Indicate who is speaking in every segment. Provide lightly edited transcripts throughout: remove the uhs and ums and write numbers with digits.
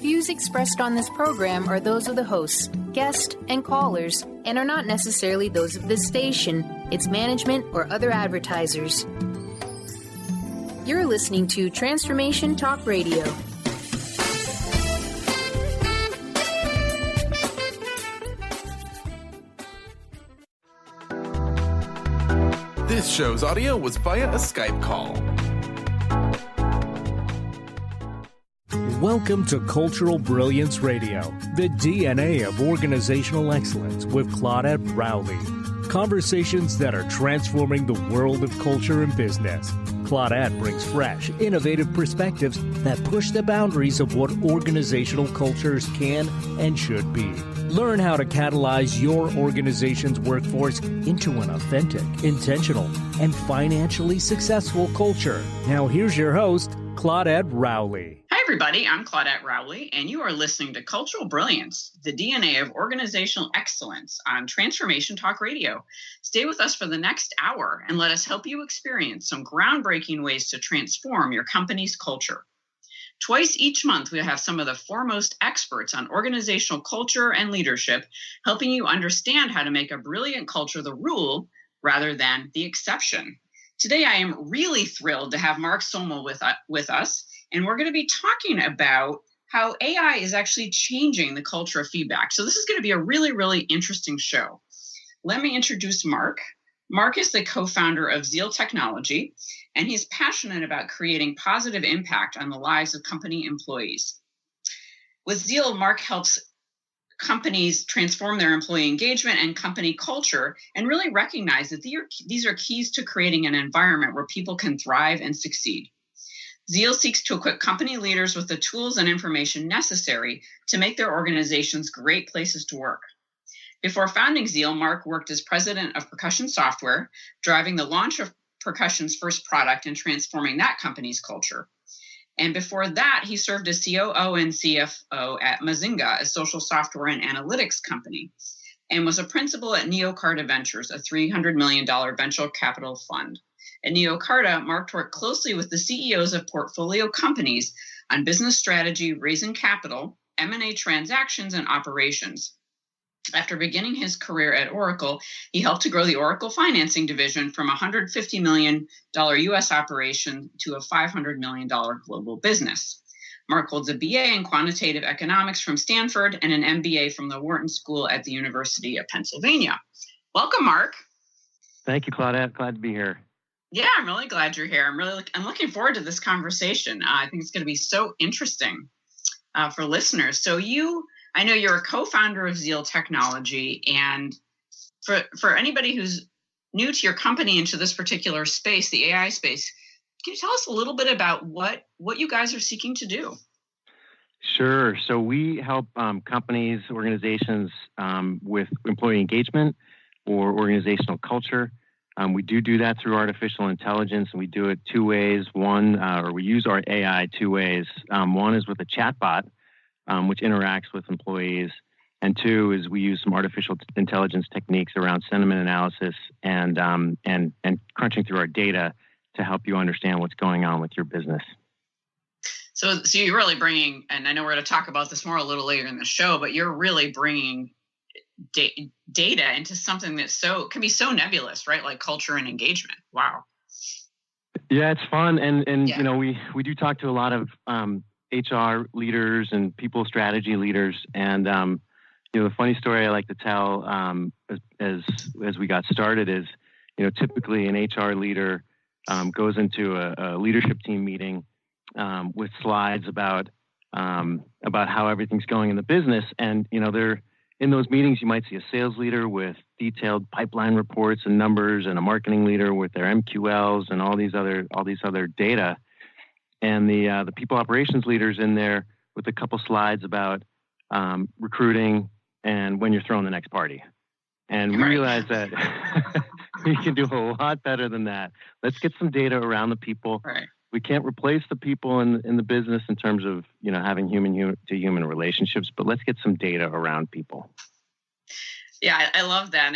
Speaker 1: views expressed on this program are those of the hosts, guests, and callers, and are not necessarily those of this station, its management, or other advertisers. You're listening to Transformation Talk Radio.
Speaker 2: This show's audio was via a Skype call.
Speaker 3: Welcome to Cultural Brilliance Radio, the DNA of organizational excellence with Claudette Rowley. Conversations that are transforming the world of culture and business. Claudette brings fresh, innovative perspectives that push the boundaries of what organizational cultures can and should be. Learn how to catalyze your organization's workforce into an authentic, intentional, and financially successful culture. Now here's your host, Claudette Rowley.
Speaker 4: Hi, everybody. I'm Claudette Rowley, and you are listening to Cultural Brilliance, the DNA of organizational excellence on Transformation Talk Radio. Stay with us for the next hour and let us help you experience some groundbreaking ways to transform your company's culture. Twice each month, we'll have some of the foremost experts on organizational culture and leadership, helping you understand how to make a brilliant culture the rule rather than the exception. Today, I am really thrilled to have Mark Somol with us, and we're going to be talking about how AI is actually changing the culture of feedback. So this is going to be a really, really interesting show. Let me introduce Mark. Mark is the co-founder of Zeal Technology, and he's passionate about creating positive impact on the lives of company employees. With Zeal, Mark helps companies transform their employee engagement and company culture and really recognize that these are keys to creating an environment where people can thrive and succeed. Zeal seeks to equip company leaders with the tools and information necessary to make their organizations great places to work. Before founding Zeal, Mark worked as president of Percussion Software, driving the launch of Percussion's first product and transforming that company's culture. And before that, he served as COO and CFO at Mazinga, a social software and analytics company, and was a principal at NeoCarta Ventures, a $300 million venture capital fund. At NeoCarta, Mark worked closely with the CEOs of portfolio companies on business strategy, raising capital, M&A transactions, and operations. After beginning his career at Oracle, he helped to grow the Oracle financing division from a $150 million U.S. operation to a $500 million global business. Mark holds a BA in quantitative economics from Stanford and an MBA from the Wharton School at the University of Pennsylvania. Welcome, Mark.
Speaker 5: Thank you, Claudette. Glad to be here.
Speaker 4: Yeah, I'm really glad you're here. I'm looking forward to this conversation. I think it's going to be so interesting for listeners. So I know you're a co-founder of Zeal Technology, and for anybody who's new to your company and to this particular space, the AI space, can you tell us a little bit about what you guys are seeking to do?
Speaker 5: Sure. So we help companies, organizations with employee engagement or organizational culture. We do that through artificial intelligence, and we do it two ways. We use our AI two ways. One is with a chatbot, which interacts with employees. And two is we use some artificial intelligence techniques around sentiment analysis and crunching through our data to help you understand what's going on with your business.
Speaker 4: So you're really bringing, and I know we're going to talk about this more a little later in the show, but you're really bringing data into something that can be so nebulous, right? Like culture and engagement. Wow.
Speaker 5: Yeah, it's fun. And
Speaker 4: yeah.
Speaker 5: You know, we do talk to a lot of HR leaders and people strategy leaders. And, the funny story I like to tell as we got started is, typically an HR leader goes into a leadership team meeting with slides about how everything's going in the business. And, they're in those meetings, you might see a sales leader with detailed pipeline reports and numbers, and a marketing leader with their MQLs and all these other data. And the people operations leaders in there with a couple slides about recruiting and when you're throwing the next party. And we realized that we can do a lot better than that. Let's get some data around the people.
Speaker 4: Right.
Speaker 5: We can't replace the people in the business in terms of having human to human relationships, but let's get some data around people.
Speaker 4: Yeah, I love that.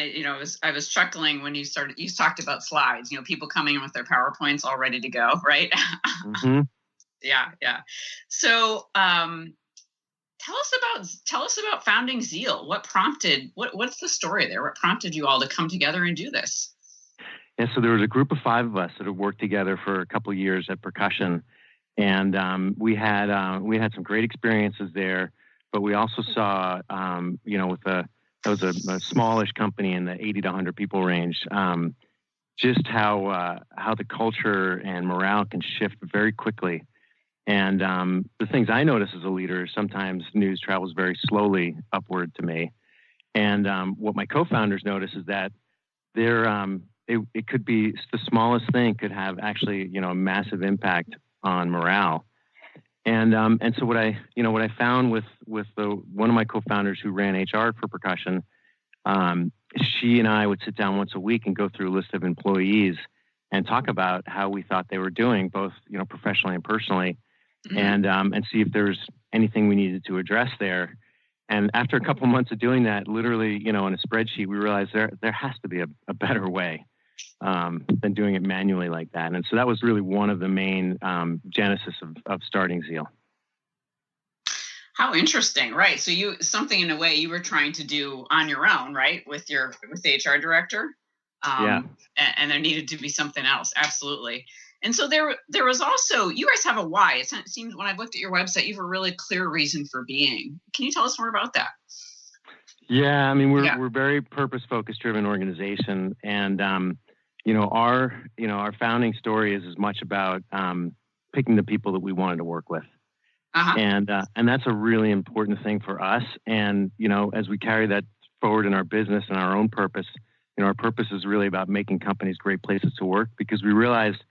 Speaker 4: I was chuckling when you talked about slides, people coming in with their PowerPoints all ready to go, right?
Speaker 5: Mm-hmm.
Speaker 4: Yeah. So Tell us about founding Zeal. What's the story there? What prompted you all to come together and do this?
Speaker 5: Yeah, so there was a group of 5 of us that had worked together for a couple of years at Percussion, and we had some great experiences there. But we also saw, that was a smallish company in the 80 to 100 people range, just how the culture and morale can shift very quickly. And the things I notice as a leader, sometimes news travels very slowly upward to me. And what my co-founders notice is that it could be the smallest thing could have actually, a massive impact on morale. And so what I found with one of my co-founders who ran HR for Percussion, she and I would sit down once a week and go through a list of employees and talk about how we thought they were doing, both professionally and personally, and see if there's anything we needed to address there. And after a couple of months of doing that, literally, in a spreadsheet, we realized there has to be a better way than doing it manually like that. And so that was really one of the main genesis of starting Zeal.
Speaker 4: How interesting, right? So something in a way you were trying to do on your own, right? With the HR director.
Speaker 5: Yeah.
Speaker 4: And there needed to be something else. Absolutely. And so there was also, you guys have a why. It seems when I've looked at your website, you have a really clear reason for being. Can you tell us more about that?
Speaker 5: Yeah, I mean, we're very purpose-focused driven organization. And, our founding story is as much about picking the people that we wanted to work with.
Speaker 4: Uh-huh.
Speaker 5: And that's a really important thing for us. And, as we carry that forward in our business and our own purpose, our purpose is really about making companies great places to work, because we realized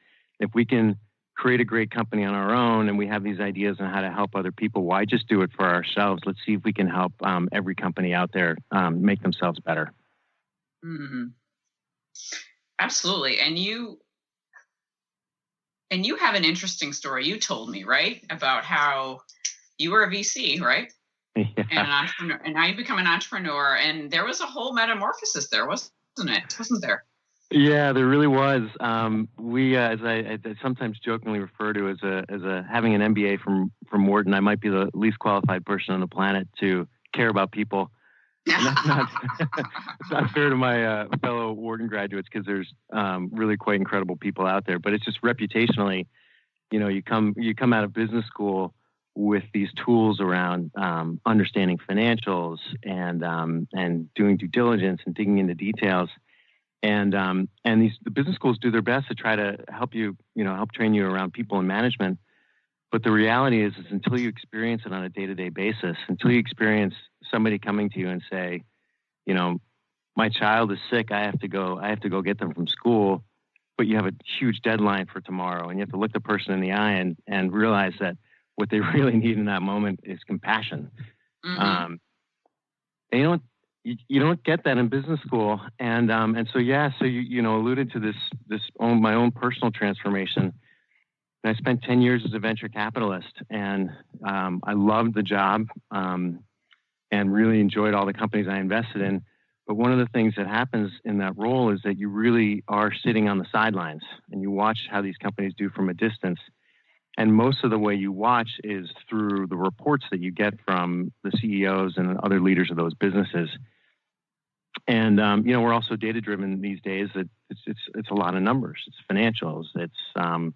Speaker 5: if we can create a great company on our own and we have these ideas on how to help other people, why just do it for ourselves? Let's see if we can help every company out there make themselves better.
Speaker 4: Mm-hmm. Absolutely. And you have an interesting story you told me, right? About how you were a VC, right?
Speaker 5: Yeah.
Speaker 4: And an entrepreneur, and now you become an entrepreneur, and there was a whole metamorphosis there, wasn't it? Wasn't there?
Speaker 5: Yeah, there really was. We, as I sometimes jokingly refer to as having an MBA from Wharton, I might be the least qualified person on the planet to care about people. And that's not fair to my fellow Wharton graduates, because there's really quite incredible people out there. But it's just reputationally, you come out of business school with these tools around understanding financials and doing due diligence and digging into details. And the business schools do their best to try to help you, help train you around people and management. But the reality is until you experience it on a day-to-day basis, until you experience somebody coming to you and say, my child is sick, I have to go get them from school, but you have a huge deadline for tomorrow, and you have to look the person in the eye and realize that what they really need in that moment is compassion.
Speaker 4: Mm-hmm.
Speaker 5: And you don't get that in business school, and so you alluded to this my own personal transformation. And I spent 10 years as a venture capitalist, and I loved the job and really enjoyed all the companies I invested in. But one of the things that happens in that role is that you really are sitting on the sidelines and you watch how these companies do from a distance. And most of the way you watch is through the reports that you get from the CEOs and other leaders of those businesses. And we're also data driven these days. That it's a lot of numbers. It's financials. It's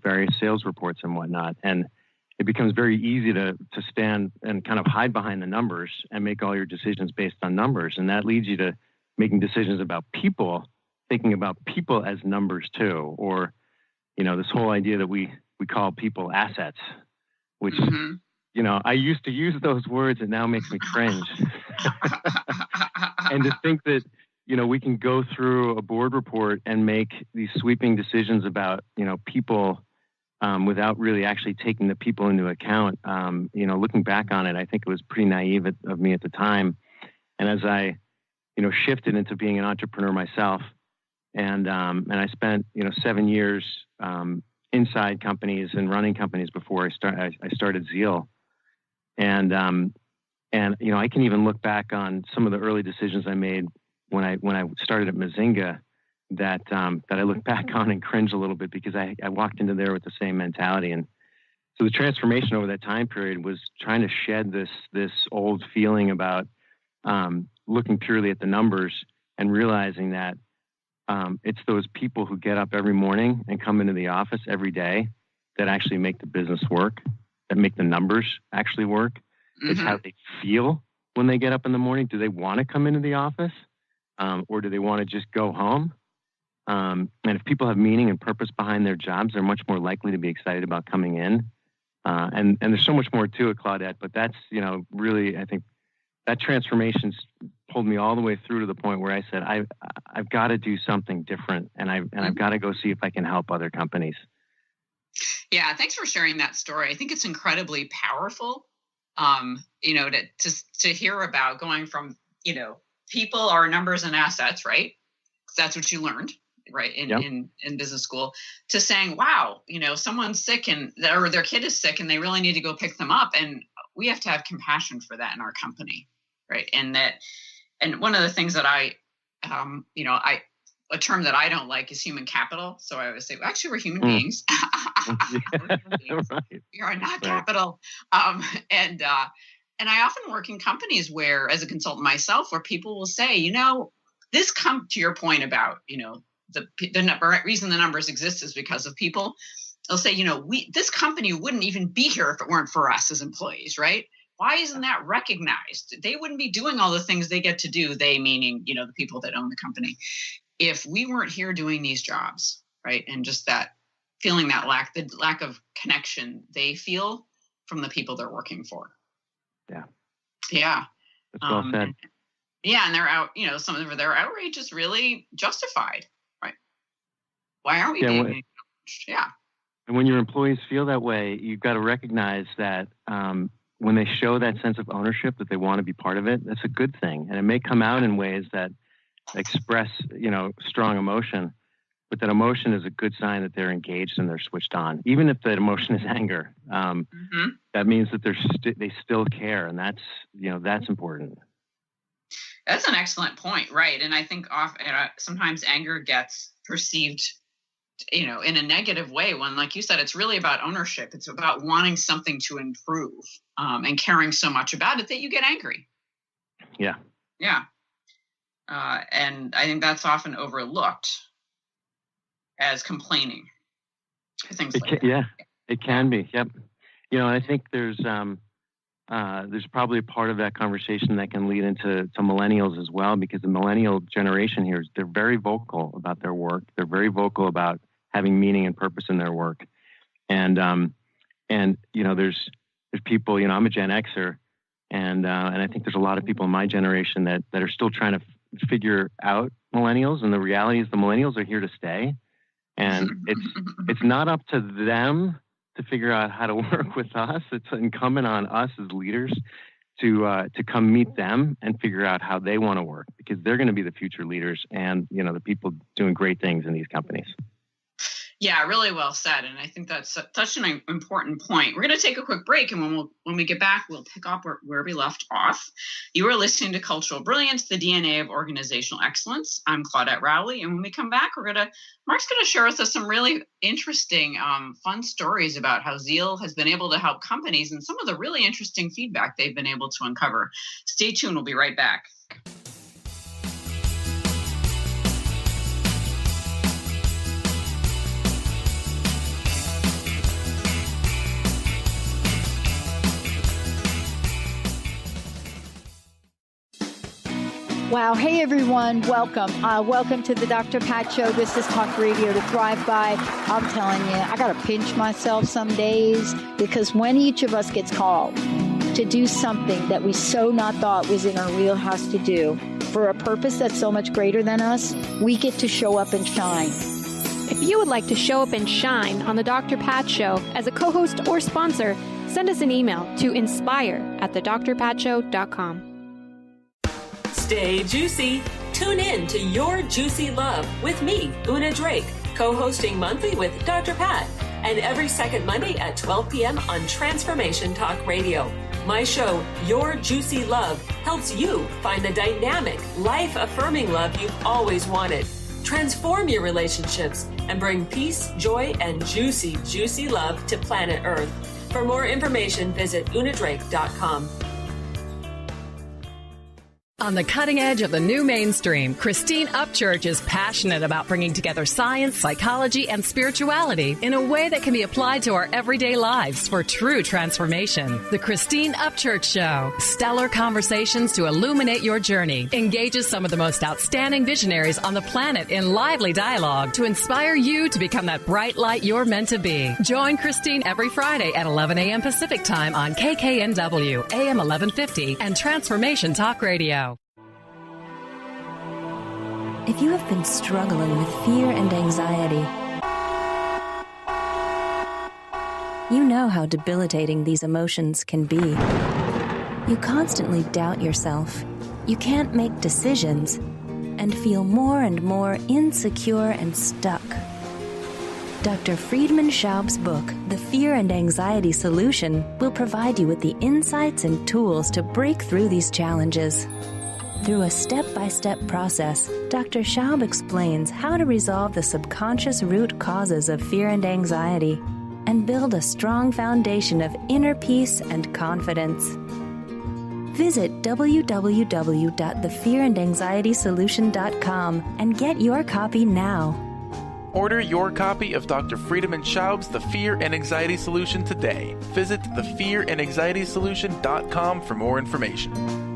Speaker 5: various sales reports and whatnot. And it becomes very easy to stand and kind of hide behind the numbers and make all your decisions based on numbers. And that leads you to making decisions about people, thinking about people as numbers too, or this whole idea that we call people assets, which I used to use those words, and now makes me cringe. And to think that, we can go through a board report and make these sweeping decisions about, people without really actually taking the people into account. Looking back on it, I think it was pretty naive of me at the time. And as I, shifted into being an entrepreneur myself, and I spent, 7 years inside companies and running companies before I started Zeal. And I can even look back on some of the early decisions I made when I started at Mazinga that I look back on and cringe a little bit, because I walked into there with the same mentality. And So the transformation over that time period was trying to shed this old feeling about looking purely at the numbers and realizing that it's those people who get up every morning and come into the office every day that actually make the business work, that make the numbers actually work. Mm-hmm. It's how they feel when they get up in the morning. Do they want to come into the office or do they want to just go home? And if people have meaning and purpose behind their jobs, they're much more likely to be excited about coming in. And there's so much more to it, Claudette, but that's, really, I think that transformation's pulled me all the way through to the point where I said, I've got to do something different, and I've got to go see if I can help other companies.
Speaker 4: Yeah, thanks for sharing that story. I think it's incredibly powerful, to hear about going from, people are numbers and assets, right? 'Cause that's what you learned, right, in business school, to saying, wow, someone's sick or their kid is sick and they really need to go pick them up. And we have to have compassion for that in our company, right? And one of the things that a term that I don't like is human capital. So I always say, well, actually, we're human beings. We're human beings. Right. We are not capital. And I often work in companies where, as a consultant myself, where people will say, this come to your point about, the reason the numbers exist is because of people. They'll say, this company wouldn't even be here if it weren't for us as employees, right? Why isn't that recognized? They wouldn't be doing all the things they get to do, they meaning, the people that own the company, if we weren't here doing these jobs, right? And just that feeling that the lack of connection they feel from the people they're working for. Yeah. Yeah.
Speaker 5: That's well said.
Speaker 4: And they're out, some of their outrage is really justified, right? Why aren't we being acknowledged? Yeah.
Speaker 5: And when your employees feel that way, you've got to recognize that when they show that sense of ownership, that they want to be part of it, that's a good thing. And it may come out in ways that express, strong emotion, but that emotion is a good sign that they're engaged and they're switched on. Even if that emotion is anger, that means that they still care. And that's important.
Speaker 4: That's an excellent point. Right. And I think sometimes anger gets perceived in a negative way when, like you said, it's really about ownership. It's about wanting something to improve and caring so much about it that you get angry.
Speaker 5: Yeah.
Speaker 4: Yeah. And I think that's often overlooked as complaining. Things like that.
Speaker 5: Yeah, it can be. Yep. And I think there's probably a part of that conversation that can lead into millennials as well, because the millennial generation here, they're very vocal about their work. They're very vocal about having meaning and purpose in their work. And there's people, I'm a Gen Xer, and I think there's a lot of people in my generation that are still trying to figure out millennials. And the reality is the millennials are here to stay. And it's not up to them to figure out how to work with us. It's incumbent on us as leaders to come meet them and figure out how they want to work, because they're going to be the future leaders and, the people doing great things in these companies.
Speaker 4: Yeah, really well said. And I think that's such an important point. We're going to take a quick break. And when we get back, we'll pick up where we left off. You are listening to Cultural Brilliance, the DNA of Organizational Excellence. I'm Claudette Rowley. And when we come back, Mark's going to share with us some really interesting, fun stories about how Zeal has been able to help companies and some of the really interesting feedback they've been able to uncover. Stay tuned. We'll be right back.
Speaker 6: Wow. Hey, everyone. Welcome. Welcome to the Dr. Pat Show. This is Talk Radio to Thrive By. I'm telling you, I got to pinch myself some days, because when each of us gets called to do something that we so not thought was in our wheelhouse to do for a purpose that's so much greater than us, we get to show up and shine.
Speaker 7: If you would like to show up and shine on the Dr. Pat Show as a co-host or sponsor, send us an email to inspire@thedrpatshow.com.
Speaker 8: Stay juicy. Tune in to Your Juicy Love with me, Una Drake, co-hosting monthly with Dr. Pat, and every second Monday at 12 p.m. on Transformation Talk Radio. My show, Your Juicy Love, helps you find the dynamic, life-affirming love you've always wanted. Transform your relationships and bring peace, joy, and juicy, juicy love to planet Earth. For more information, visit unadrake.com.
Speaker 9: On the cutting edge of the new mainstream, Christine Upchurch is passionate about bringing together science, psychology, and spirituality in a way that can be applied to our everyday lives for true transformation. The Christine Upchurch Show, stellar conversations to illuminate your journey, engages some of the most outstanding visionaries on the planet in lively dialogue to inspire you to become that bright light you're meant to be. Join Christine every Friday at 11 a.m. Pacific Time on KKNW, AM 1150, and Transformation Talk Radio.
Speaker 10: If you have been struggling with fear and anxiety, you know how debilitating these emotions can be. You constantly doubt yourself, you can't make decisions, and feel more and more insecure and stuck. Dr. Friedman Schaub's book, The Fear and Anxiety Solution, will provide you with the insights and tools to break through these challenges. Through a step-by-step process, Dr. Schaub explains how to resolve the subconscious root causes of fear and anxiety and build a strong foundation of inner peace and confidence. Visit www.thefearandanxietysolution.com and get your copy now.
Speaker 2: Order your copy of Dr. Friedman Schaub's The Fear and Anxiety Solution today. Visit thefearandanxietysolution.com for more information.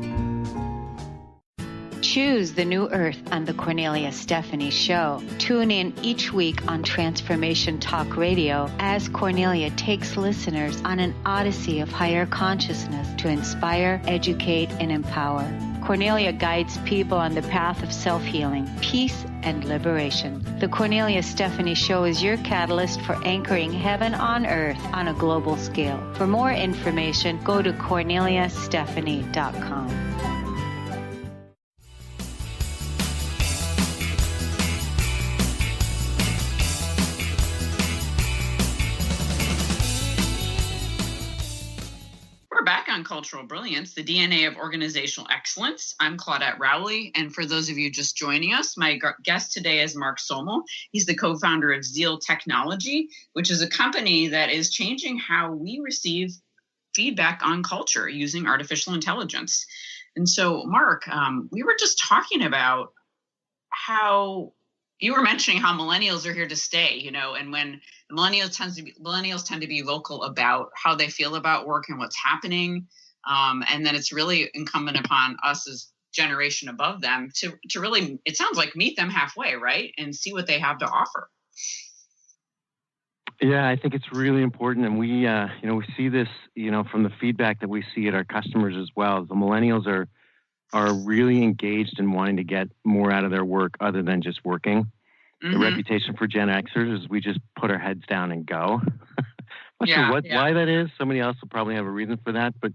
Speaker 11: Choose the new earth on the Cornelia Stephanie Show. Tune in each week on Transformation Talk Radio as Cornelia takes listeners on an odyssey of higher consciousness to inspire, educate, and empower. Cornelia guides people on the path of self-healing, peace, and liberation. The Cornelia Stephanie Show is your catalyst for anchoring heaven on earth on a global scale. For more information, go to corneliastephanie.com.
Speaker 4: Cultural Brilliance, the DNA of organizational excellence. I'm Claudette Rowley, and for those of you just joining us, my guest today is Mark Somol. He's the co-founder of Zeal Technology, which is a company that is changing how we receive feedback on culture using artificial intelligence. And so, Mark, we were just talking about how you were mentioning how millennials are here to stay, and when millennials tend to be vocal about how they feel about work and what's happening. And then it's really incumbent upon us as generation above them to really, it sounds like, meet them halfway, right? And see what they have to offer.
Speaker 5: Yeah, I think it's really important. And we see this, from the feedback that we see at our customers as well. The millennials are really engaged in wanting to get more out of their work other than just working. Mm-hmm. The reputation for Gen Xers is we just put our heads down and go. Not sure why that is. Somebody else will probably have a reason for that. But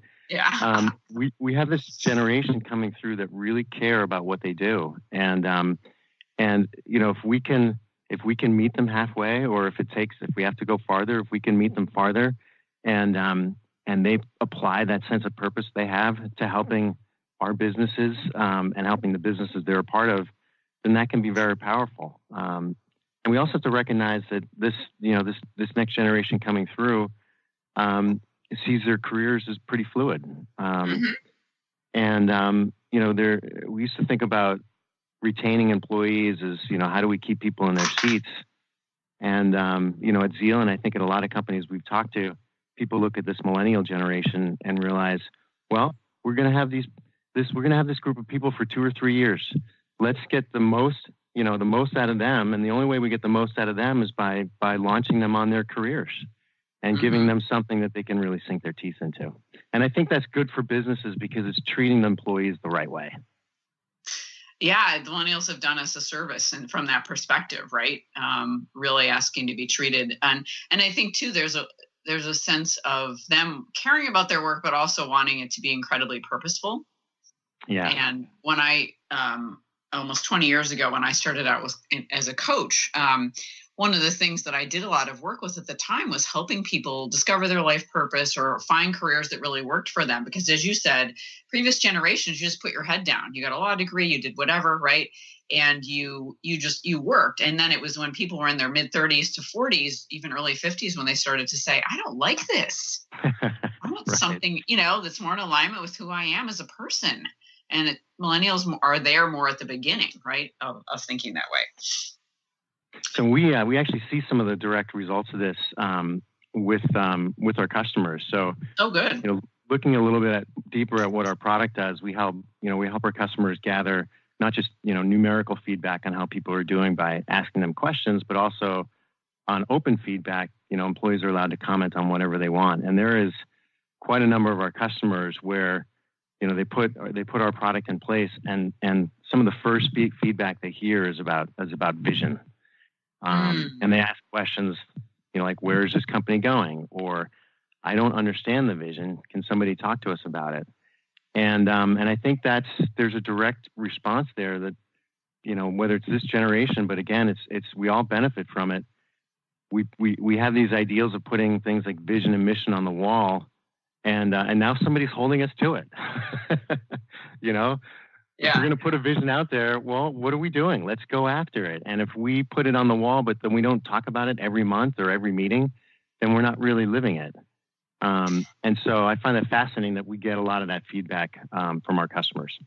Speaker 5: we have this generation coming through that really care about what they do. And if we can meet them halfway, or if we have to go farther, if we can meet them farther, and they apply that sense of purpose they have to helping our businesses and helping the businesses they're a part of, then that can be very powerful. And we also have to recognize that this next generation coming through sees their careers as pretty fluid. And we used to think about retaining employees as, how do we keep people in their seats? And at Zeal, and I think at a lot of companies we've talked to, people look at this millennial generation and realize, well, we're going to have this group of people for 2 or 3 years. Let's get the most out of them. And the only way we get the most out of them is by launching them on their careers and giving them something that they can really sink their teeth into. And I think that's good for businesses because it's treating the employees the right way.
Speaker 4: Yeah, the millennials have done us a service, and from that perspective, right? Really asking to be treated. And I think too, there's a sense of them caring about their work, but also wanting it to be incredibly purposeful. Yeah. And when I almost 20 years ago, when I started out as a coach, one of the things that I did a lot of work with at the time was helping people discover their life purpose or find careers that really worked for them. Because as you said, previous generations, you just put your head down. You got a law degree, you did whatever, right? And you worked. And then it was when people were in their mid 30s to 40s, even early 50s, when they started to say, I don't like this. I want something, that's more in alignment with who I am as a person. And millennials are there more at the beginning, right, of thinking that way.
Speaker 5: So we actually see some of the direct results of this with our customers. So
Speaker 4: good.
Speaker 5: Looking a little bit deeper at what our product does, we help our customers gather not just numerical feedback on how people are doing by asking them questions, but also on open feedback. Employees are allowed to comment on whatever they want, and there is quite a number of our customers where they put our product in place, and some of the first feedback they hear is about vision. And they ask questions, like, where is this company going? Or, I don't understand the vision. Can somebody talk to us about it? And I think there's a direct response there that, whether it's this generation, but again, it's we all benefit from it. We have these ideals of putting things like vision and mission on the wall, and now somebody's holding us to it. If we're going to put a vision out there, well, what are we doing? Let's go after it. And if we put it on the wall, but then we don't talk about it every month or every meeting, then we're not really living it. And so I find it fascinating that we get a lot of that feedback from our customers.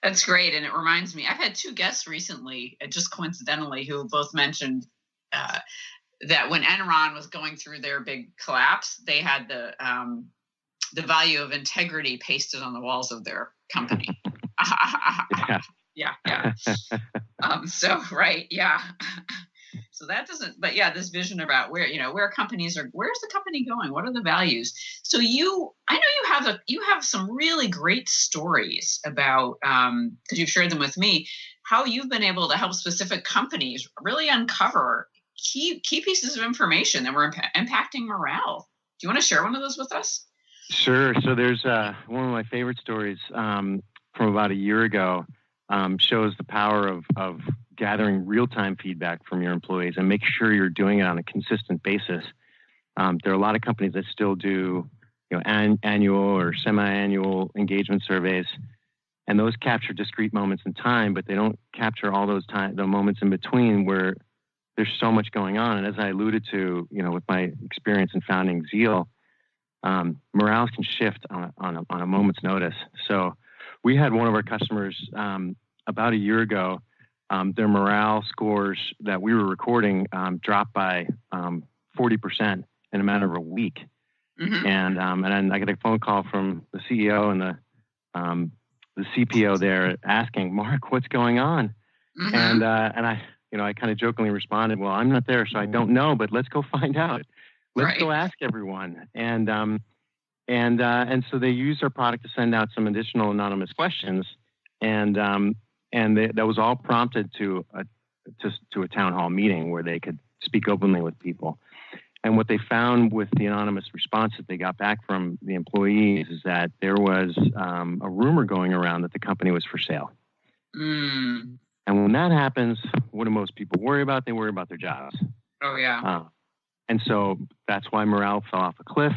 Speaker 4: That's great. And it reminds me, I've had two guests recently, just coincidentally, who both mentioned that when Enron was going through their big collapse, they had the value of integrity pasted on the walls of their company. Yeah. So, right. Yeah. So that doesn't, but yeah, this vision about where companies are, where's the company going? What are the values? So I know you have some really great stories about, because you've shared them with me, how you've been able to help specific companies really uncover key pieces of information that were impacting morale. Do you want to share one of those with us?
Speaker 5: Sure. So there's one of my favorite stories from about a year ago, shows the power of gathering real-time feedback from your employees and make sure you're doing it on a consistent basis. There are a lot of companies that still do annual or semi-annual engagement surveys, and those capture discrete moments in time, but they don't capture all the moments in between where there's so much going on. And as I alluded to, with my experience in founding Zeal, morale can shift on a moment's notice. So we had one of our customers about a year ago, their morale scores that we were recording dropped by 40% in a matter of a week. Mm-hmm. And then I got a phone call from the CEO and the CPO there asking, Mark, what's going on? Mm-hmm. And I kind of jokingly responded, well, I'm not there, so I don't know, but let's go find out. Let's go ask everyone. And so they used our product to send out some additional anonymous questions, and that was all prompted to a town hall meeting where they could speak openly with people. And what they found with the anonymous response that they got back from the employees is that there was a rumor going around that the company was for sale. Mm. And when that happens, what do most people worry about? They worry about their jobs.
Speaker 4: Oh, yeah.
Speaker 5: And so that's why morale fell off a cliff.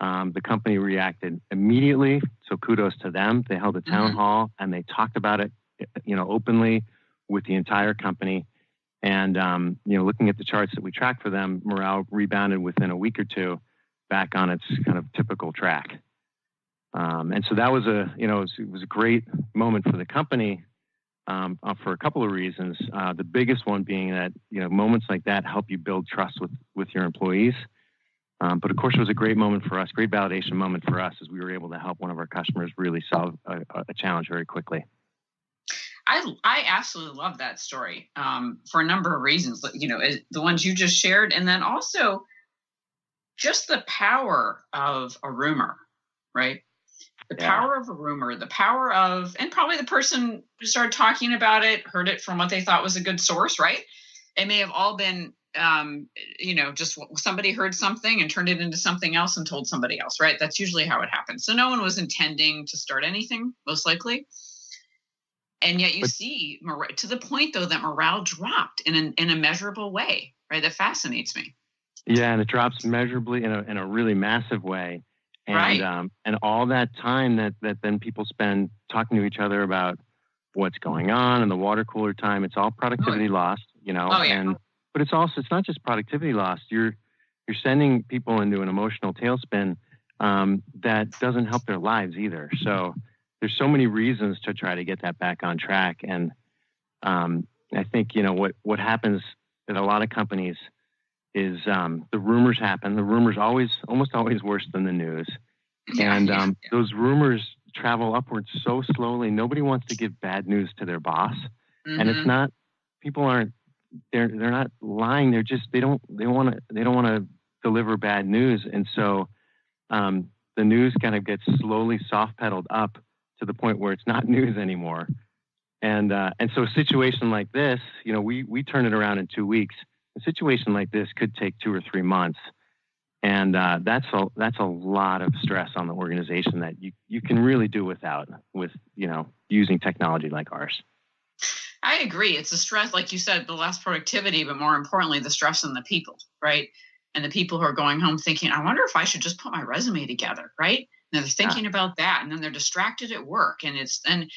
Speaker 5: The company reacted immediately. So kudos to them. They held a town hall and they talked about it, openly with the entire company. And, looking at the charts that we track for them, morale rebounded within a week or two back on its kind of typical track. And so that was it was a great moment for the company for a couple of reasons. The biggest one being that, moments like that help you build trust with your employees. But of course, it was a great moment for us, great validation moment for us as we were able to help one of our customers really solve a challenge very quickly.
Speaker 4: I absolutely love that story for a number of reasons, the ones you just shared. And then also just the power of a rumor, right? The power of a rumor, the power of, and probably the person who started talking about it, heard it from what they thought was a good source, right? It may have all been, just somebody heard something and turned it into something else and told somebody else, right? That's usually how it happens. So no one was intending to start anything, most likely. And yet see to the point, though, that morale dropped in a measurable way. right? That fascinates me.
Speaker 5: Yeah, and it drops measurably in a really massive way. And
Speaker 4: right.
Speaker 5: And all that time that then people spend talking to each other about what's going on and the water cooler time, it's all productivity lost, you know.
Speaker 4: Oh, yeah.
Speaker 5: But it's not just productivity lost. You're sending people into an emotional tailspin that doesn't help their lives either. So there's so many reasons to try to get that back on track. And I think, you know, what happens at a lot of companies is the rumors happen. The rumors almost always worse than the news. And those rumors travel upwards so slowly. Nobody wants to give bad news to their boss. Mm-hmm. And it's not, people aren't, they're not lying. They're just, they don't want to deliver bad news. And so the news kind of gets slowly soft pedaled up to the point where it's not news anymore. And so a situation like this, you know, we turn it around in 2 weeks. A situation like this could take 2 or 3 months. And that's a lot of stress on the organization that you can really do without with, you know, using technology like ours.
Speaker 4: I agree. It's the stress, like you said, the less productivity, but more importantly, the stress on the people, right? And the people who are going home thinking, I wonder if I should just put my resume together, right? And they're thinking about that, and then they're distracted at work. And then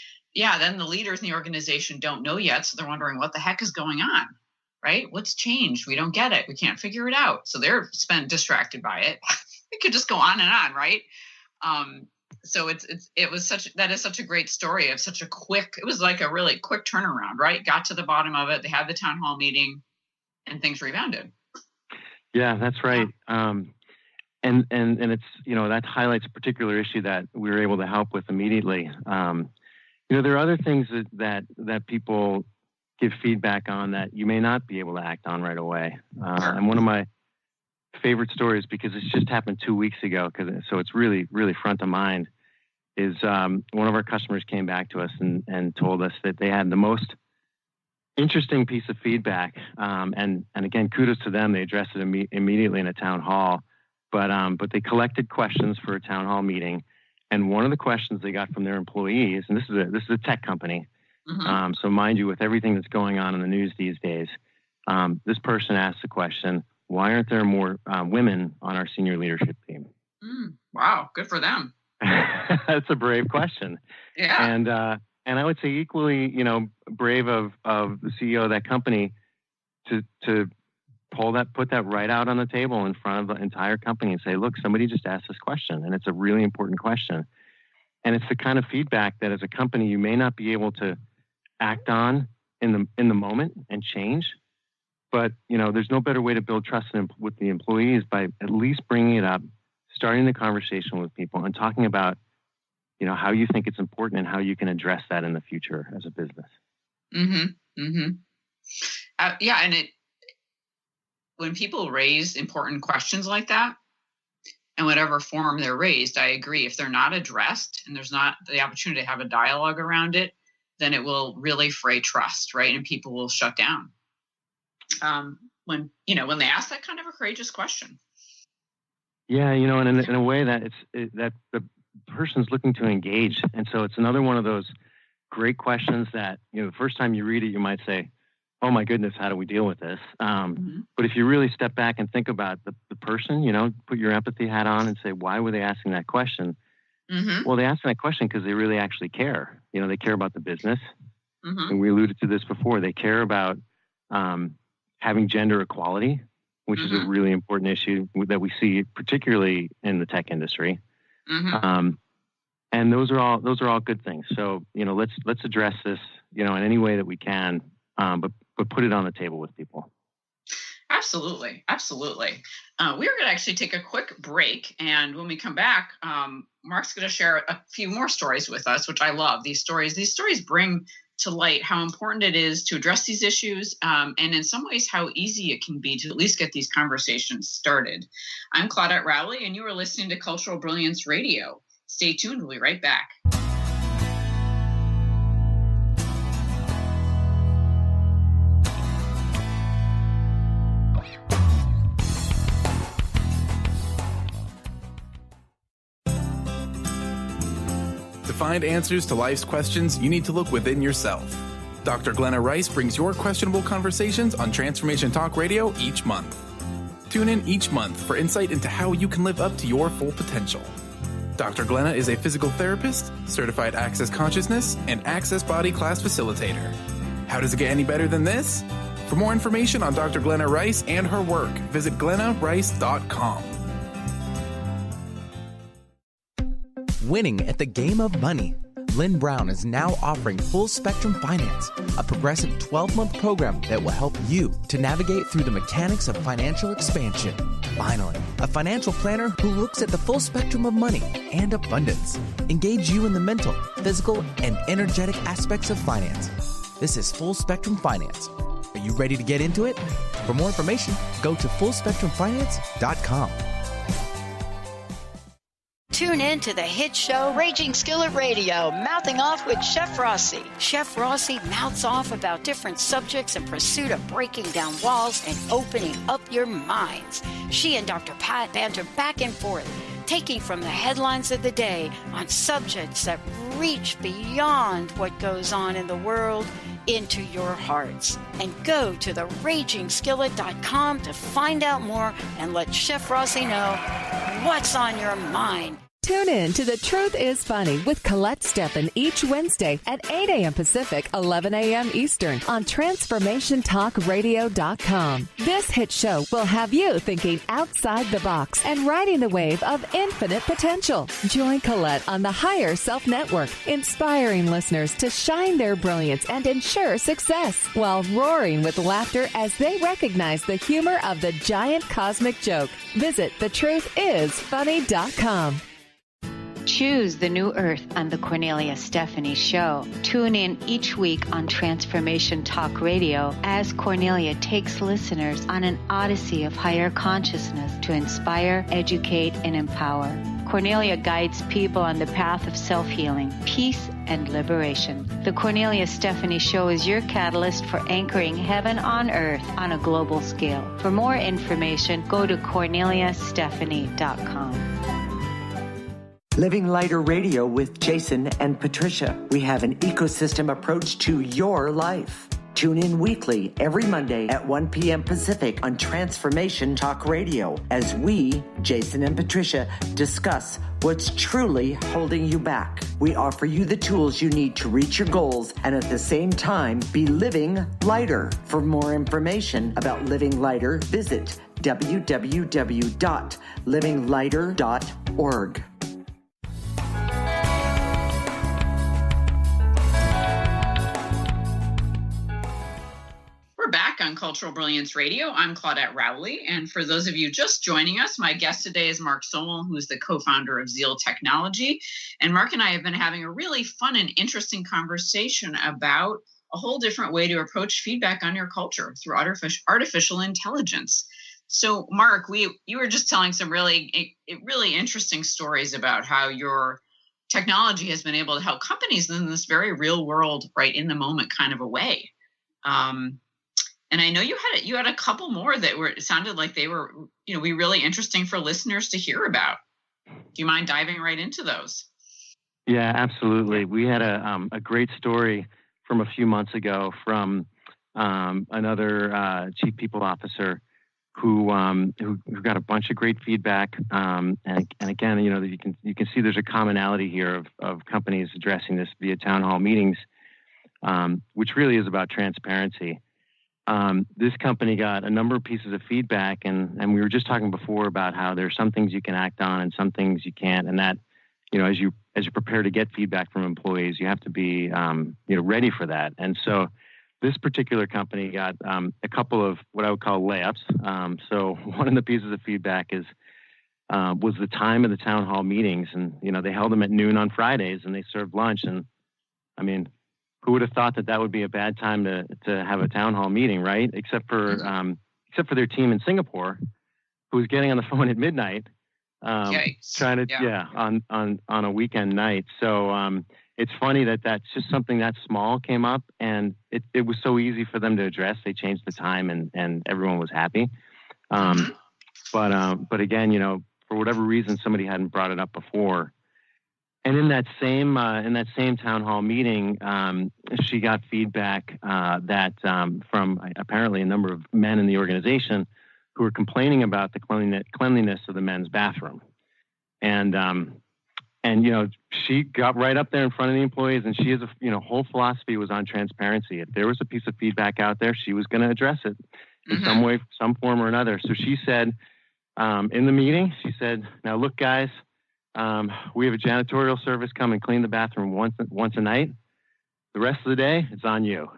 Speaker 4: the leaders in the organization don't know yet, so they're wondering what the heck is going on, right? What's changed? We don't get it. We can't figure it out. So they're distracted by it. It could just go on and on, right? So that is such a great story of it was like a really quick turnaround, right? Got to the bottom of it. They had the town hall meeting and things rebounded.
Speaker 5: Yeah, that's right. And it's, you know, that highlights a particular issue that we were able to help with immediately. You know, there are other things that people give feedback on that you may not be able to act on right away. And one of my favorite stories, because it's just happened 2 weeks ago, so it's really, really front of mind, is one of our customers came back to us and told us that they had the most interesting piece of feedback. And again, kudos to them. They addressed it immediately in a town hall, but they collected questions for a town hall meeting. And one of the questions they got from their employees, and this is a tech company. Mm-hmm. So mind you, with everything that's going on in the news these days, this person asked the question, why aren't there more women on our senior leadership team?
Speaker 4: Wow, good for them.
Speaker 5: That's a brave question. Yeah. And I would say equally, you know, brave of the CEO of that company to put that right out on the table in front of the entire company and say, look, somebody just asked this question, and it's a really important question. And it's the kind of feedback that as a company you may not be able to act on in the moment and change. But, you know, there's no better way to build trust with the employees by at least bringing it up, starting the conversation with people and talking about, you know, how you think it's important and how you can address that in the future as a business.
Speaker 4: Mm-hmm. Mm-hmm. And when people raise important questions like that, in whatever form they're raised, I agree. If they're not addressed and there's not the opportunity to have a dialogue around it, then it will really fray trust, right? And people will shut down. When they ask that kind of a courageous question.
Speaker 5: Yeah, you know, and in a way that that the person's looking to engage. And so it's another one of those great questions that, you know, the first time you read it, you might say, oh my goodness, how do we deal with this? But if you really step back and think about the person, you know, put your empathy hat on and say, why were they asking that question? Mm-hmm. Well, they asked that question because they really actually care. You know, they care about the business. Mm-hmm. And we alluded to this before. They care about having gender equality, which is a really important issue that we see particularly in the tech industry. Mm-hmm. And those are all good things. So, you know, let's address this, you know, in any way that we can, but put it on the table with people.
Speaker 4: Absolutely. Absolutely. We're going to actually take a quick break. And when we come back, Mark's going to share a few more stories with us, which I love. These stories bring to light how important it is to address these issues, and in some ways how easy it can be to at least get these conversations started. I'm Claudette Rowley, and you are listening to Cultural Brilliance Radio. Stay tuned. We'll be right back.
Speaker 2: To find answers to life's questions, you need to look within yourself. Dr. Glenna Rice brings your questionable conversations on Transformation Talk Radio each month. Tune in each month for insight into how you can live up to your full potential. Dr. Glenna is a physical therapist, certified Access Consciousness, and Access Body Class facilitator. How does it get any better than this? For more information on Dr. Glenna Rice and her work, visit glennarice.com.
Speaker 12: Winning at the game of money. Lynn Brown is now offering Full Spectrum Finance, a progressive 12-month program that will help you to navigate through the mechanics of financial expansion. Finally, a financial planner who looks at the full spectrum of money and abundance. Engage you in the mental, physical, and energetic aspects of finance. This is Full Spectrum Finance. Are you ready to get into it? For more information, go to fullspectrumfinance.com.
Speaker 6: Tune in to the hit show Raging Skillet Radio, Mouthing Off with Chef Rossi. Chef Rossi mouths off about different subjects in pursuit of breaking down walls and opening up your minds. She and Dr. Pat banter back and forth, taking from the headlines of the day on subjects that reach beyond what goes on in the world into your hearts. And go to theragingskillet.com to find out more and let Chef Rossi know what's on your mind.
Speaker 9: Tune in to The Truth is Funny with Colette Steffen each Wednesday at 8 a.m. Pacific, 11 a.m. Eastern on TransformationTalkRadio.com. This hit show will have you thinking outside the box and riding the wave of infinite potential. Join Colette on the Higher Self Network, inspiring listeners to shine their brilliance and ensure success while roaring with laughter as they recognize the humor of the giant cosmic joke. Visit thetruthisfunny.com.
Speaker 11: Choose the new earth on the Cornelia Stephanie Show. Tune in each week on Transformation Talk Radio as Cornelia takes listeners on an odyssey of higher consciousness to inspire, educate, and empower. Cornelia guides people on the path of self-healing, peace, and liberation. The Cornelia Stephanie Show is your catalyst for anchoring heaven on earth on a global scale. For more information, go to corneliastephanie.com.
Speaker 13: Living Lighter Radio with Jason and Patricia. We have an ecosystem approach to your life. Tune in weekly every Monday at 1 p.m. Pacific on Transformation Talk Radio as we, Jason and Patricia, discuss what's truly holding you back. We offer you the tools you need to reach your goals and at the same time be living lighter. For more information about Living Lighter, visit www.livinglighter.org.
Speaker 4: We're back on Cultural Brilliance Radio. I'm Claudette Rowley. And for those of you just joining us, my guest today is Mark Somol, who is the co-founder of Zeal Technology. And Mark and I have been having a really fun and interesting conversation about a whole different way to approach feedback on your culture through artificial intelligence. So, Mark, you were just telling some really interesting stories about how your technology has been able to help companies in this very real world, right in the moment kind of a way. And I know you had a couple more that it sounded like they were, be really interesting for listeners to hear about. Do you mind diving right into those?
Speaker 5: Yeah, absolutely. We had a great story from a few months ago from another chief people officer who got a bunch of great feedback. And again, you can see there's a commonality here of companies addressing this via town hall meetings, which really is about transparency. This company got a number of pieces of feedback, and we were just talking before about how there's some things you can act on and some things you can't, and that, as you prepare to get feedback from employees, you have to be, ready for that. And so this particular company got a couple of what I would call layups. So one of the pieces of feedback was the time of the town hall meetings, and they held them at noon on Fridays, and they served lunch, and I mean, who would have thought that would be a bad time to have a town hall meeting, right? Except for their team in Singapore, who was getting on the phone at midnight, trying to on a weekend night. So it's funny that that's just something that small came up, and it was so easy for them to address. They changed the time, and everyone was happy. But again, for whatever reason, somebody hadn't brought it up before. in that same town hall meeting, she got feedback that from apparently a number of men in the organization who were complaining about the cleanliness of the men's bathroom, and she got right up there in front of the employees, and she has whole philosophy was on transparency. If there was a piece of feedback out there, she was going to address it in some way, some form or another. So she said in the meeting, she said, "Now look, guys, we have a janitorial service come and clean the bathroom once a night. The rest of the day, it's on you."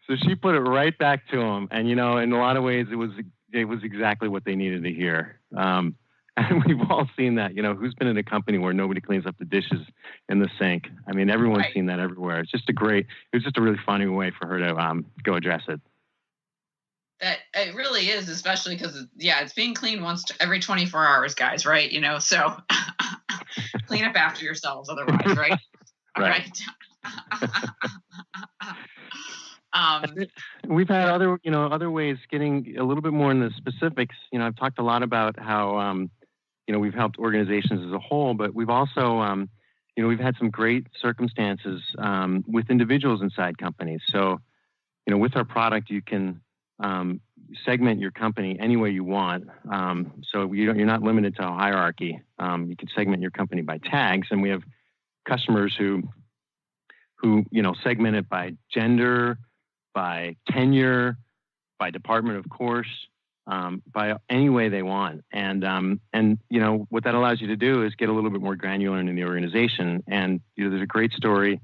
Speaker 5: So she put it right back to them, and in a lot of ways, it was exactly what they needed to hear. And we've all seen that. Who's been in a company where nobody cleans up the dishes in the sink? I mean, everyone's seen that everywhere. It was just a really funny way for her to go address it.
Speaker 4: That it really is, especially because it's being cleaned every 24 hours, guys, right? So clean up after yourselves, otherwise, right?
Speaker 5: Right. We've had other ways getting a little bit more in the specifics. I've talked a lot about how we've helped organizations as a whole, but we've also we've had some great circumstances with individuals inside companies. So with our product, you can segment your company any way you want. So you're not limited to a hierarchy. You can segment your company by tags, and we have customers who segment it by gender, by tenure, by department, of course, by any way they want. And what that allows you to do is get a little bit more granular in the organization. And there's a great story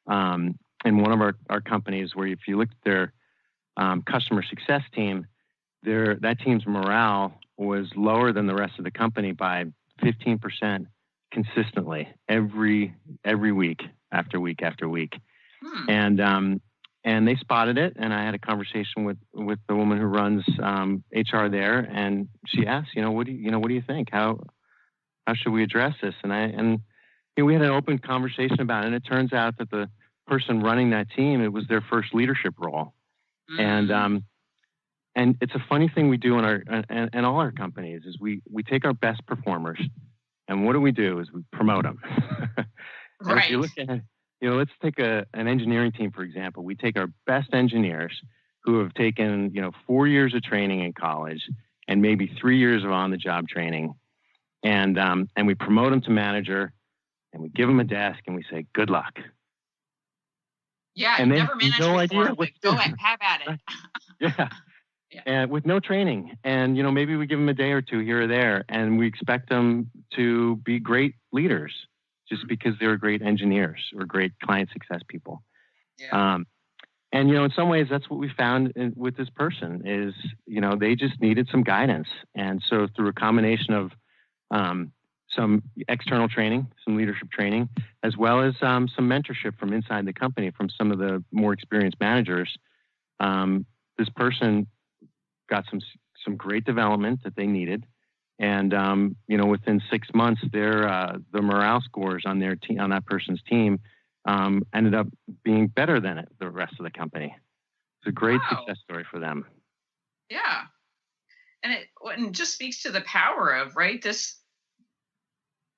Speaker 5: in one of our companies where if you look at their customer success team, that team's morale was lower than the rest of the company by 15% consistently every week after week after week. And they spotted it, and I had a conversation with the woman who runs HR there, and she asked, what do you think? How should we address this? And we had an open conversation about it, and it turns out that the person running that team, it was their first leadership role. And it's a funny thing we do in all our companies is we take our best performers, and what do? Is we promote them.
Speaker 4: Right.
Speaker 5: If you look at let's take an engineering team, for example. We take our best engineers who have taken 4 years of training in college and maybe 3 years of on-the-job training, and we promote them to manager, and we give them a desk, and we say, "Good luck."
Speaker 4: Yeah,
Speaker 5: and
Speaker 4: never managed
Speaker 5: no
Speaker 4: before.
Speaker 5: Idea
Speaker 4: Go ahead, have at it.
Speaker 5: Yeah. And with no training, and maybe we give them a day or two here or there, and we expect them to be great leaders just because they're great engineers or great client success people.
Speaker 4: Yeah.
Speaker 5: And in some ways, that's what we found with this person is they just needed some guidance, and so through a combination of some external training, some leadership training, as well as some mentorship from inside the company from some of the more experienced managers, this person got some great development that they needed, and within 6 months, the morale scores on their team, on that person's team, ended up being better than the rest of the company. It's a great success story for them.
Speaker 4: Yeah, and it just speaks to the power of this.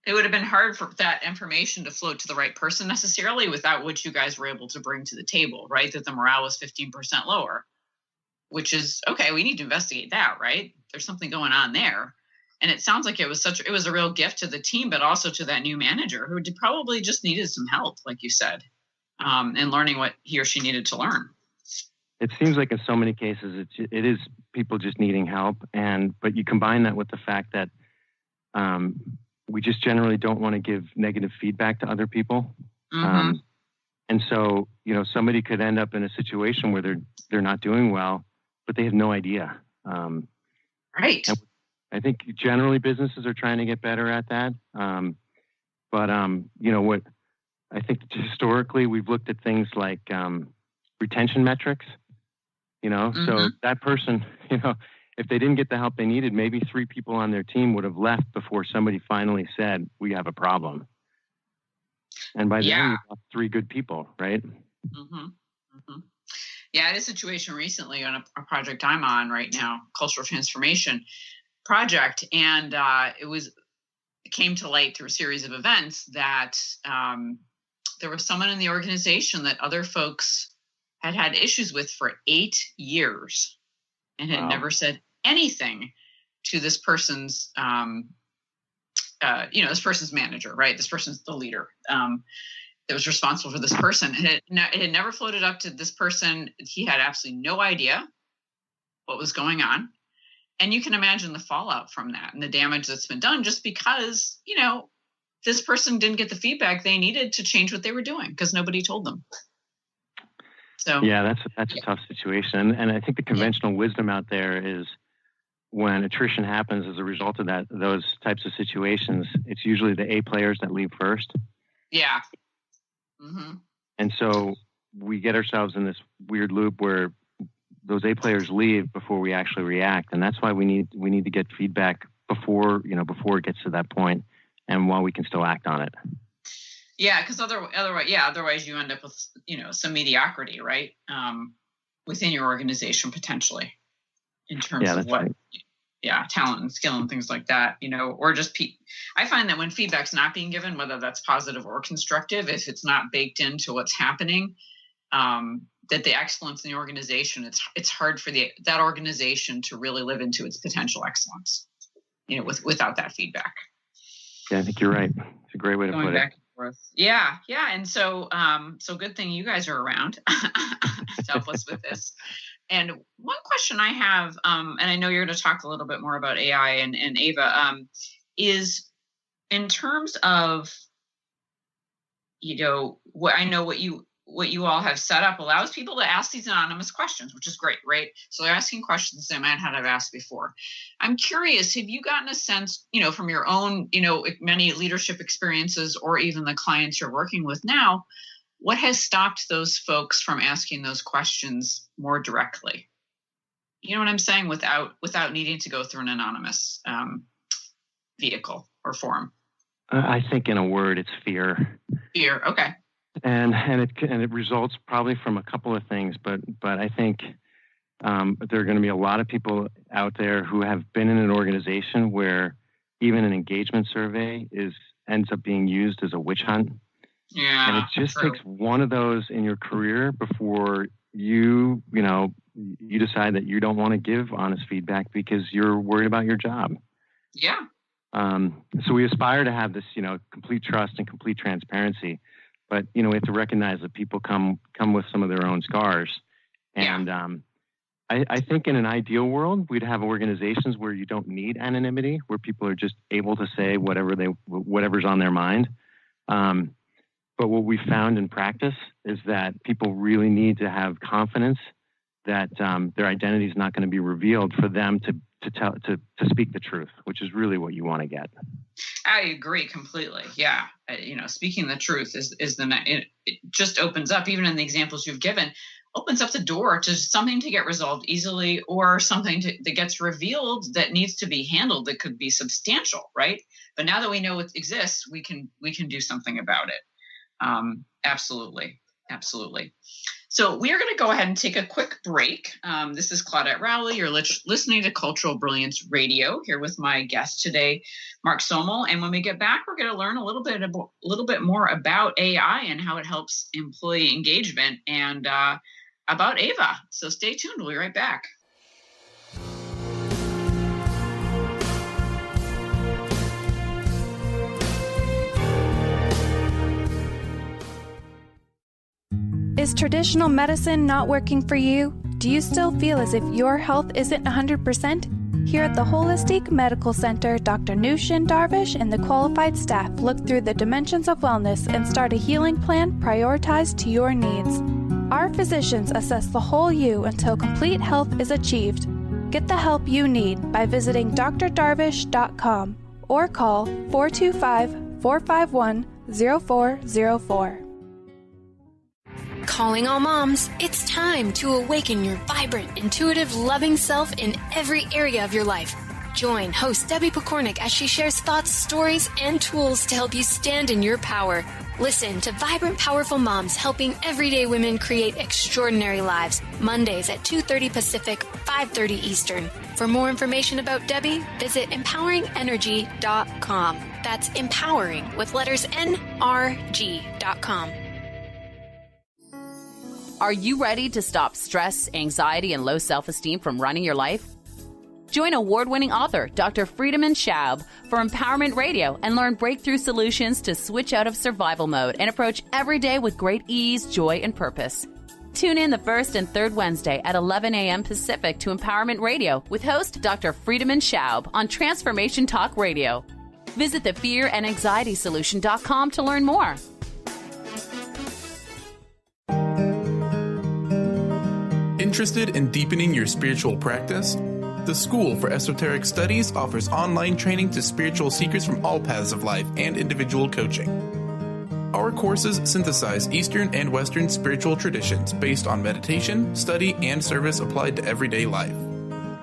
Speaker 4: It would have been hard for that information to float to the right person necessarily without what you guys were able to bring to the table, right? That the morale was 15% lower. Which is okay. We need to investigate that, right? There's something going on there, and it sounds like it was a real gift to the team, but also to that new manager who probably just needed some help, like you said, and learning what he or she needed to learn.
Speaker 5: It seems like in so many cases, it is people just needing help, but you combine that with the fact that we just generally don't want to give negative feedback to other people, and so somebody could end up in a situation where they're not doing well, but they have no idea.
Speaker 4: Right.
Speaker 5: I think generally businesses are trying to get better at that. But what I think historically we've looked at things like retention metrics, so that person, if they didn't get the help they needed, maybe 3 people on their team would have left before somebody finally said, "We have a problem." And by then, you've got 3 good people, right?
Speaker 4: Yeah, I had a situation recently on a project I'm on right now, cultural transformation. project, and it came to light through a series of events that there was someone in the organization that other folks had issues with for 8 years and had never said anything to this person's, this person's manager, right? This person's the leader that was responsible for this person. And it had never floated up to this person. He had absolutely no idea what was going on. And you can imagine the fallout from that and the damage that's been done just because, this person didn't get the feedback they needed to change what they were doing because nobody told them. So
Speaker 5: yeah, that's a tough situation. And I think the conventional wisdom out there is when attrition happens as a result of those types of situations, it's usually the A players that leave first.
Speaker 4: Yeah. Mm-hmm.
Speaker 5: And so we get ourselves in this weird loop where those A players leave before we actually react. And that's why we need to get feedback before it gets to that point and while we can still act on it.
Speaker 4: Yeah. Cause otherwise you end up with, some mediocrity, right? Within your organization potentially in terms of what, right. Talent and skill and things like that, or just I find that when feedback's not being given, whether that's positive or constructive, if it's not baked into what's happening, that the excellence in the organization, it's hard for that organization to really live into its potential excellence, without that feedback.
Speaker 5: Yeah, I think you're right. It's a great way to put it.
Speaker 4: Yeah. And so good thing you guys are around to help us with this. And one question I have, and I know you're going to talk a little bit more about AI and Ava, is in terms of, what you all have set up allows people to ask these anonymous questions, which is great, right? So they're asking questions they might not have asked before. I'm curious, have you gotten a sense, from your own, many leadership experiences or even the clients you're working with now, what has stopped those folks from asking those questions more directly? You know what I'm saying? Without needing to go through an anonymous vehicle or form.
Speaker 5: I think in a word, it's fear.
Speaker 4: Fear. Okay.
Speaker 5: And it results probably from a couple of things, but I think there are going to be a lot of people out there who have been in an organization where even an engagement survey ends up being used as a witch hunt.
Speaker 4: Yeah.
Speaker 5: And it just takes one of those in your career before you decide that you don't want to give honest feedback because you're worried about your job.
Speaker 4: Yeah.
Speaker 5: So we aspire to have this, complete trust and complete transparency. But, we have to recognize that people come with some of their own scars. And I think in an ideal world, we'd have organizations where you don't need anonymity, where people are just able to say whatever's on their mind. But what we found in practice is that people really need to have confidence that their identity is not going to be revealed for them to speak the truth, which is really what you want to get.
Speaker 4: I agree completely. Yeah. Speaking the truth it just opens up, even in the examples you've given, opens up the door to something to get resolved easily or something that gets revealed that needs to be handled that could be substantial. Right. But now that we know it exists, we can do something about it. Absolutely. Absolutely. So we are going to go ahead and take a quick break. This is Claudette Rowley. You're listening to Cultural Brilliance Radio here with my guest today, Mark Somol. And when we get back, we're going to learn a little bit more about AI and how it helps employee engagement and about Ava. So stay tuned. We'll be right back.
Speaker 14: Is traditional medicine not working for you? Do you still feel as if your health isn't 100%? Here at the Holistic Medical Center, Dr. Nushin Darvish and the qualified staff look through the dimensions of wellness and start a healing plan prioritized to your needs. Our physicians assess the whole you until complete health is achieved. Get the help you need by visiting drdarvish.com or call 425-451-0404.
Speaker 1: Calling all moms, it's time to awaken your vibrant, intuitive, loving self in every area of your life.
Speaker 7: Join host Debbie Pokornik as she shares thoughts, stories, and tools to help you stand in your power. Listen to Vibrant, Powerful Moms helping everyday women create extraordinary lives. Mondays at 2:30 Pacific, 5:30 Eastern. For more information about Debbie, visit empoweringenergy.com. That's empowering with letters NRG.com.
Speaker 15: Are you ready to stop stress, anxiety, and low self-esteem from running your life? Join award-winning author Dr. Friedemann Schaub for Empowerment Radio and learn breakthrough solutions to switch out of survival mode and approach every day with great ease, joy, and purpose. Tune in the first and third Wednesday at 11 a.m. Pacific to Empowerment Radio with host Dr. Friedemann Schaub on Transformation Talk Radio. Visit thefearandanxietysolution.com to learn more.
Speaker 2: Interested in deepening your spiritual practice? The School for Esoteric Studies offers online training to spiritual seekers from all paths of life and individual coaching. Our courses synthesize Eastern and Western spiritual traditions based on meditation, study, and service applied to everyday life.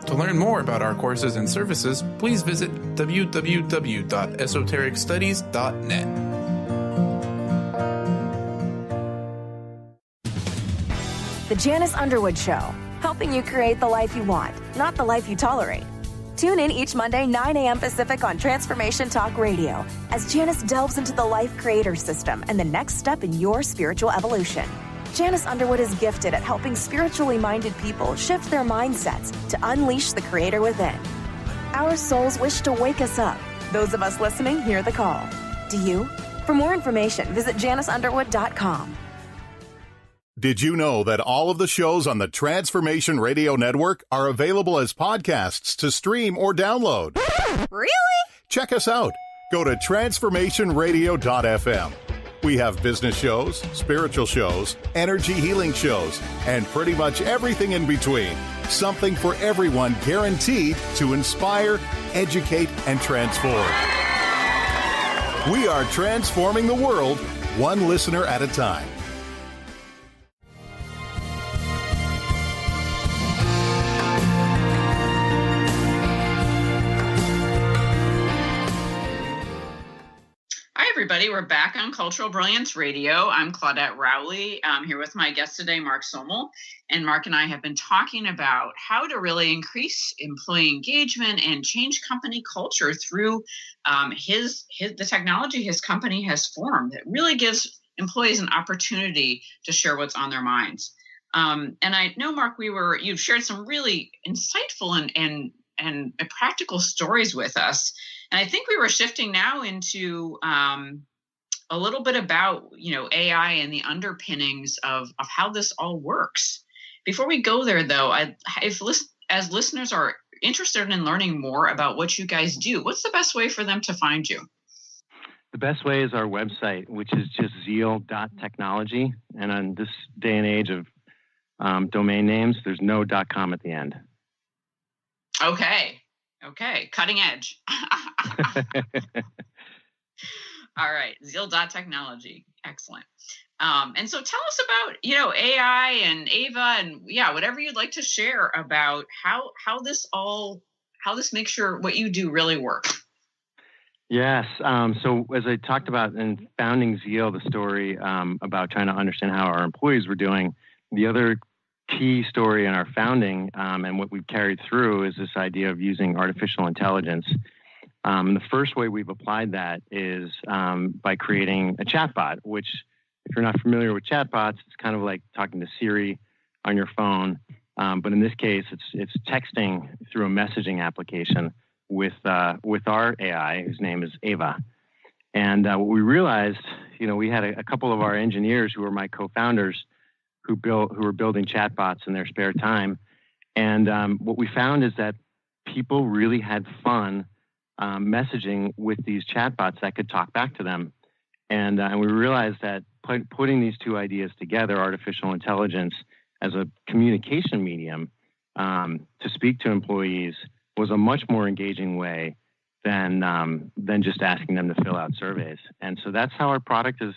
Speaker 2: To learn more about our courses and services, please visit www.esotericstudies.net.
Speaker 16: The Janice Underwood Show, helping you create the life you want, not the life you tolerate. Tune in each Monday, 9 a.m. Pacific on Transformation Talk Radio as Janice delves into the life creator system and the next step in your spiritual evolution. Janice Underwood is gifted at helping spiritually minded people shift their mindsets to unleash the creator within. Our souls wish to wake us up. Those of us listening hear the call. Do you? For more information, visit janiceunderwood.com.
Speaker 17: Did you know that all of the shows on the Transformation Radio Network are available as podcasts to stream or download?
Speaker 16: Really?
Speaker 17: Check us out. Go to transformationradio.fm. We have business shows, spiritual shows, energy healing shows, and pretty much everything in between. Something for everyone, guaranteed to inspire, educate, and transform. We are transforming the world, one listener at a time.
Speaker 4: Everybody, we're back on Cultural Brilliance Radio. I'm Claudette Rowley. I'm here with my guest today, Mark Somol. And Mark and I have been talking about how to really increase employee engagement and change company culture through the technology his company has formed that really gives employees an opportunity to share what's on their minds. And I know, Mark, you've shared some really insightful and practical stories with us. And I think we were shifting now into a little bit about, AI and the underpinnings of how this all works. Before we go there, though, as listeners are interested in learning more about what you guys do, what's the best way for them to find you?
Speaker 5: The best way is our website, which is just Zeal.Technology. And on this day and age of domain names, there's no .com at the end.
Speaker 4: Okay. Cutting edge. All right. Zeal.Technology. Excellent. And so tell us about, AI and Ava and whatever you'd like to share about how this makes what you do really work.
Speaker 5: Yes. So as I talked about in founding Zeal, the story about trying to understand how our employees were doing, the other key story in our founding and what we've carried through is this idea of using artificial intelligence. The first way we've applied that is by creating a chatbot, which, if you're not familiar with chatbots, it's kind of like talking to Siri on your phone. But in this case, it's texting through a messaging application with our AI, whose name is Ava. And what we realized, we had a couple of our engineers who were my co-founders who were building chatbots in their spare time. And what we found is that people really had fun messaging with these chatbots that could talk back to them. And we realized that putting these two ideas together, artificial intelligence as a communication medium to speak to employees, was a much more engaging way than just asking them to fill out surveys. And so that's how our product is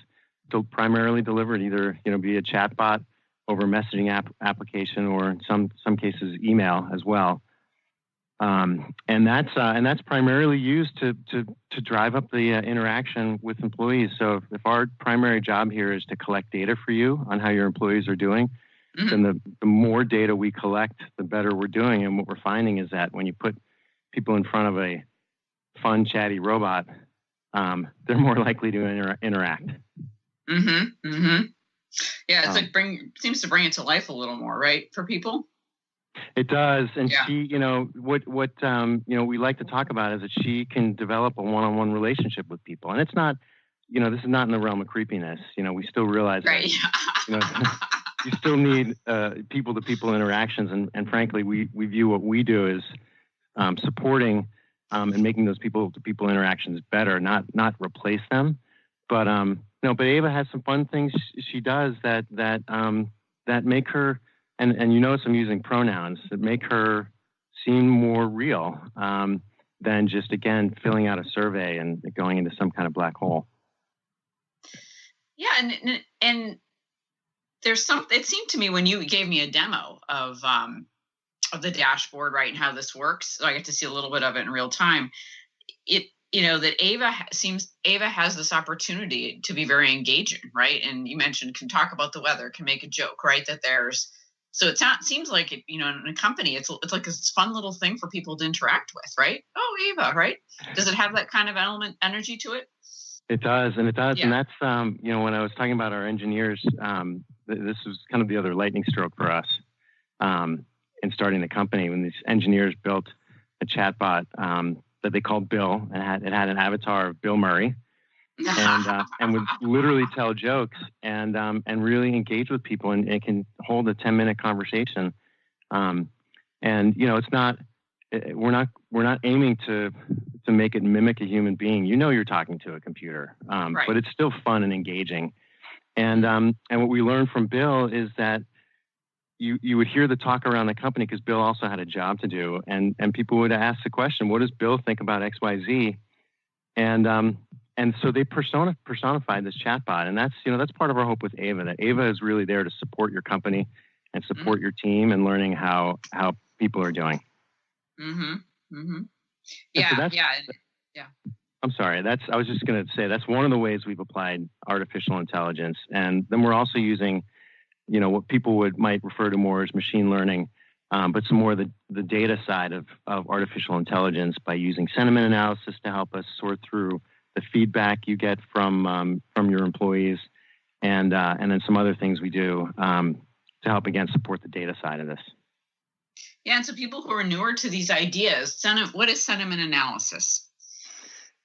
Speaker 5: primarily delivered, either via chatbot, over messaging application, or in some cases email as well. And that's primarily used to drive up the interaction with employees. So if our primary job here is to collect data for you on how your employees are doing, then the more data we collect, the better we're doing. And what we're finding is that when you put people in front of a fun, chatty robot, they're more likely to interact.
Speaker 4: Yeah, it's seems to bring it to life a little more, right, for people.
Speaker 5: It does, and she, what we like to talk about is that she can develop a one-on-one relationship with people, and it's not, this is not in the realm of creepiness. We still realize that, you still need people-to-people interactions, and frankly, we view what we do as supporting and making those people-to-people interactions better, not replace them. But but Ava has some fun things she does that make her. And you notice I'm using pronouns that make her seem more real than just, again, filling out a survey and going into some kind of black hole.
Speaker 4: Yeah, and there's it seemed to me when you gave me a demo of the dashboard, right, and how this works, so I get to see a little bit of it in real time. That Ava has this opportunity to be very engaging, right? And you mentioned can talk about the weather, can make a joke, right? So it seems like in a company, it's like this fun little thing for people to interact with, right? Oh, Ava, right? Does it have that kind of energy to it?
Speaker 5: It does, and
Speaker 4: Yeah.
Speaker 5: And that's when I was talking about our engineers, this was kind of the other lightning stroke for us in starting the company when these engineers built a chatbot that they called Bill, and it had an avatar of Bill Murray. And would literally tell jokes and really engage with people, and it can hold a 10-minute conversation. It's not, we're not aiming to make it mimic a human being. You're talking to a computer,
Speaker 4: right.
Speaker 5: But it's still fun and engaging. And what we learned from Bill is that you would hear the talk around the company, because Bill also had a job to do, and people would ask the question, what does Bill think about XYZ? And so they personified this chatbot, and that's part of our hope with Ava. That Ava is really there to support your company and support your team and learning how people are doing.
Speaker 4: Yeah.
Speaker 5: I'm sorry. I was just going to say that's one of the ways we've applied artificial intelligence, and then we're also using, what people might refer to more as machine learning, but some more the data side of artificial intelligence by using sentiment analysis to help us sort through the feedback you get from your employees, and then some other things we do to help, again, support the data side of this.
Speaker 4: Yeah, and so people who are newer to these ideas, what is sentiment analysis?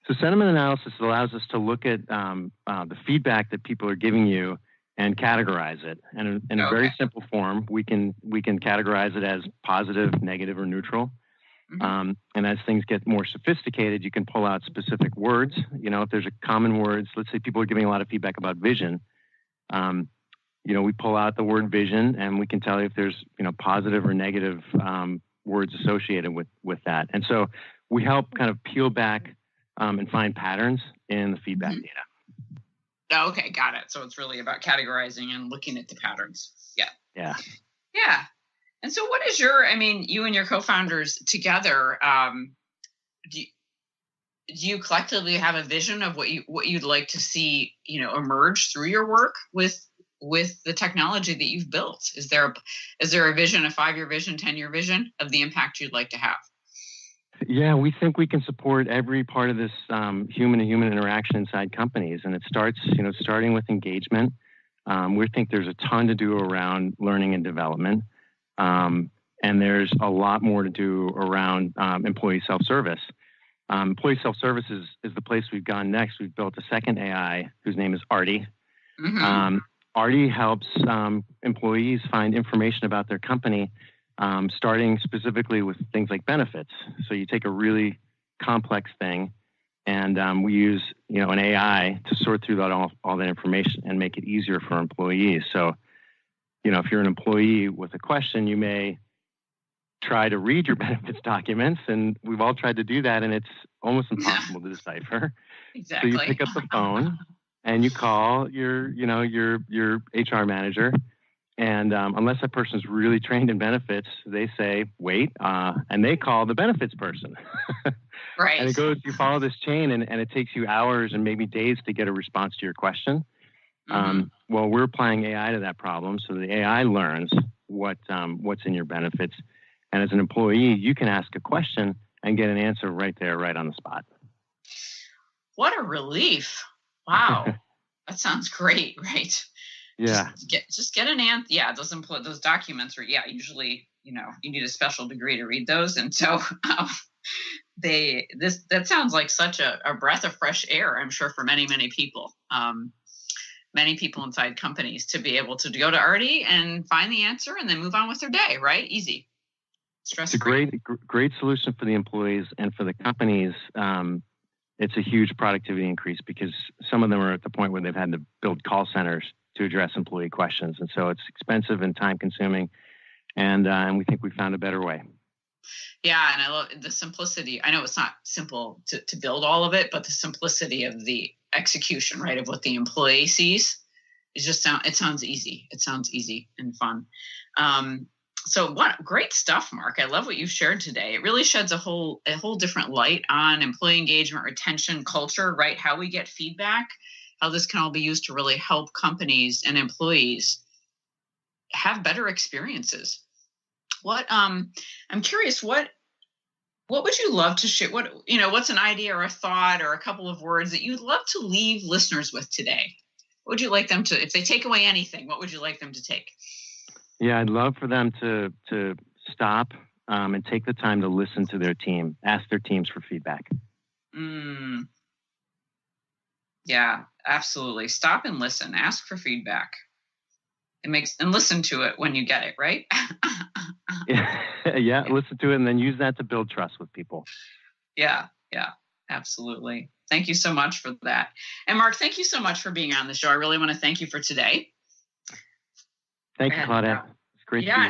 Speaker 5: So sentiment analysis allows us to look at the feedback that people are giving you and categorize it. And in a very simple form, we can categorize it as positive, negative, or neutral. And as things get more sophisticated, you can pull out specific words. If there's a common words, let's say people are giving a lot of feedback about vision. We pull out the word vision, and we can tell you if there's, positive or negative words associated with that. And so we help kind of peel back and find patterns in the feedback data.
Speaker 4: Okay, got it. So it's really about categorizing and looking at the patterns. Yeah. And so what is you and your co-founders together, do you collectively have a vision of what you'd like to see, emerge through your work with the technology that you've built? Is there a vision, a 5-year vision, 10-year vision of the impact you'd like to have?
Speaker 5: Yeah, we think we can support every part of this human-to-human interaction inside companies, and it starts, starting with engagement. We think there's a ton to do around learning and development. And there's a lot more to do around employee self-service. Employee self-service is the place we've gone next. We've built a second AI whose name is Artie. Artie helps employees find information about their company, starting specifically with things like benefits. So you take a really complex thing, and we use an AI to sort through all that information and make it easier for employees. So if you're an employee with a question, you may try to read your benefits documents, and we've all tried to do that, and it's almost impossible to decipher.
Speaker 4: Exactly.
Speaker 5: So you pick up the phone and you call your HR manager, And unless that person's really trained in benefits, they say, wait, and they call the benefits person.
Speaker 4: Right.
Speaker 5: And you follow this chain, and it takes you hours and maybe days to get a response to your question. Well, we're applying AI to that problem. So the AI learns what's in your benefits. And as an employee, you can ask a question and get an answer right there, right on the spot.
Speaker 4: What a relief. Wow. That sounds great, right?
Speaker 5: Yeah.
Speaker 4: Just get an answer. Yeah, those documents are, usually, you need a special degree to read those. And so that sounds like such a breath of fresh air, I'm sure, for many, many people. Many people inside companies to be able to go to Artie and find the answer and then move on with their day, right? Easy. Stress-free.
Speaker 5: It's a great solution for the employees, and for the companies, it's a huge productivity increase because some of them are at the point where they've had to build call centers to address employee questions. And so it's expensive and time consuming. And we think we found a better way.
Speaker 4: Yeah. And I love the simplicity. I know it's not simple to build all of it, but the simplicity of the execution, right, of what the employee sees it sounds easy. It sounds easy and fun. So what great stuff, Mark. I love what you've shared today. It really sheds a whole different light on employee engagement, retention, culture, right? How we get feedback, how this can all be used to really help companies and employees have better experiences. I'm curious, what would you love to share? What's an idea or a thought or a couple of words that you'd love to leave listeners with today? What would you like them to, if they take away anything, what would you like them to take?
Speaker 5: Yeah, I'd love for them to stop and take the time to listen to their team, ask their teams for feedback.
Speaker 4: Yeah, absolutely. Stop and listen. Ask for feedback. And listen to it when you get it, right?
Speaker 5: Yeah, listen to it and then use that to build trust with people.
Speaker 4: Yeah, absolutely. Thank you so much for that. And Mark, thank you so much for being on the show. I really want to thank you for today.
Speaker 5: Thank you, Claudette. It's great to be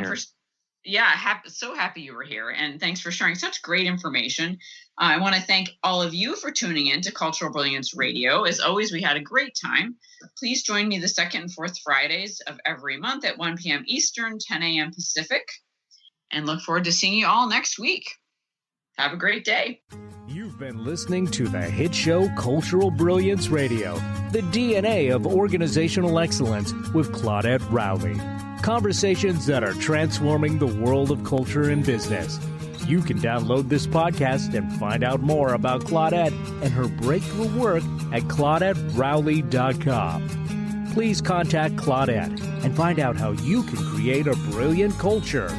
Speaker 5: here.
Speaker 4: So happy you were here. And thanks for sharing such great information. I want to thank all of you for tuning in to Cultural Brilliance Radio. As always, we had a great time. Please join me the second and fourth Fridays of every month at 1 p.m. Eastern, 10 a.m. Pacific. And look forward to seeing you all next week. Have a great day.
Speaker 3: You've been listening to the hit show Cultural Brilliance Radio, the DNA of organizational excellence with Claudette Rowley. Conversations that are transforming the world of culture and business. You can download this podcast and find out more about Claudette and her breakthrough work at ClaudetteRowley.com. Please contact Claudette and find out how you can create a brilliant culture.